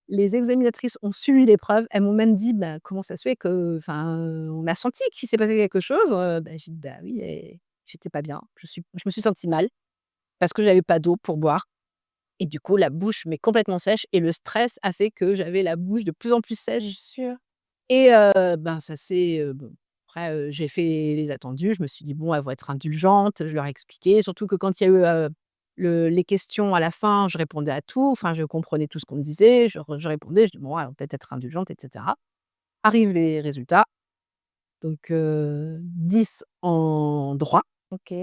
Les examinatrices ont suivi l'épreuve. Elles m'ont même dit: «Bah, comment ça se fait que enfin, on a senti qu'il s'est passé quelque chose». J'ai dit: «Bah oui et j'étais pas bien. Je me suis sentie mal parce que j'avais pas d'eau pour boire et du coup la bouche mais complètement sèche et le stress a fait que j'avais la bouche de plus en plus Bien sèche sûr. et ben, ça s'est, bon après, j'ai fait les attendus. Je me suis dit: «Bon, elles vont être indulgentes». Je leur ai expliqué, surtout que quand il y a eu, les questions à la fin, je répondais à tout. Enfin, je comprenais tout ce qu'on me disait. Je répondais, je dis: «Bon, elles vont peut-être être indulgentes» et cetera. Arrivent les résultats, donc 10 en droit, OK.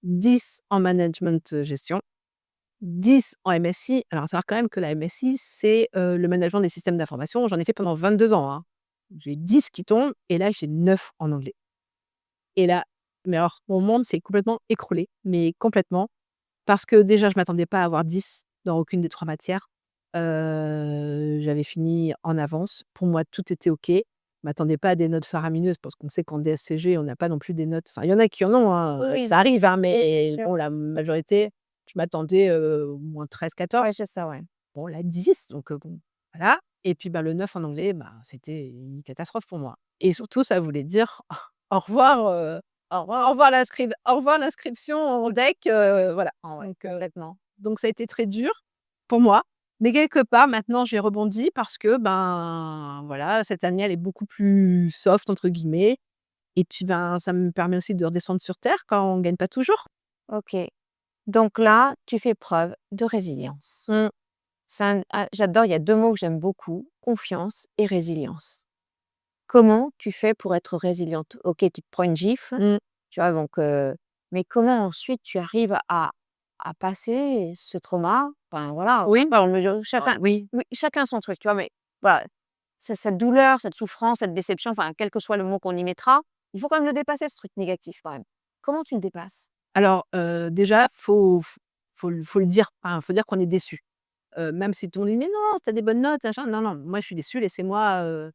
10 en management, gestion, 10 en MSI. Alors, à savoir quand même que la MSI, c'est, le management des systèmes d'information. J'en ai fait pendant 22 ans, hein. J'ai 10 qui tombent et là, j'ai 9 en anglais et là, mais alors mon monde s'est complètement écroulé, mais complètement, parce que déjà, je m'attendais pas à avoir 10 dans aucune des 3 matières. J'avais fini en avance. Pour moi, tout était OK. Je m'attendais pas à des notes faramineuses parce qu'on sait qu'en DSCG, on n'a pas non plus des notes enfin, il y en a qui en ont, hein, Oui, ça arrive, hein, bien mais sûr. bon, la majorité, je m'attendais, au moins Ouais, 13-14. c'est ça, ouais. Bon, là 10, donc bon, voilà et puis, bah, le 9 en anglais, bah, c'était une catastrophe pour moi et surtout, ça voulait dire au revoir, Au revoir. au revoir l'inscription au DEC, voilà, Ouais, donc complètement. ça a été très dur pour moi, mais quelque part maintenant j'ai rebondi parce que, ben, voilà, cette année elle est beaucoup plus «soft» entre guillemets et puis, ben, ça me permet aussi de redescendre sur terre quand on gagne pas toujours. OK. Donc là, tu fais preuve de résilience. Mmh, J'adore, il y a 2 mots que j'aime beaucoup, confiance et résilience. Comment tu fais pour être résiliente? OK, tu te prends une gifle, mmh. tu vois? Donc, mais comment ensuite tu arrives à passer ce trauma? Enfin voilà, Oui, bah, chacun oui. oui, chacun son truc, tu vois? Mais voilà, cette douleur, cette souffrance, cette déception, enfin quel que soit le mot qu'on y mettra, il faut quand même le dépasser ce truc négatif quand même. Comment tu le dépasses? Alors, déjà, faut le dire, enfin, faut dire qu'on est déçu. Même si tout le monde dit: «Mais non, tu as des bonnes notes, machin». Non, non, moi je suis déçue, laissez-moi,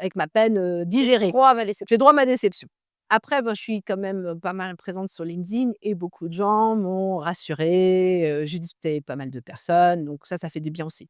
avec ma peine, digérer. Droit à ma déception. J'ai droit à ma déception. Après, ben, je suis quand même, pas mal présente sur LinkedIn et beaucoup de gens m'ont rassurée, j'ai discuté avec pas mal de personnes, donc ça fait du bien aussi.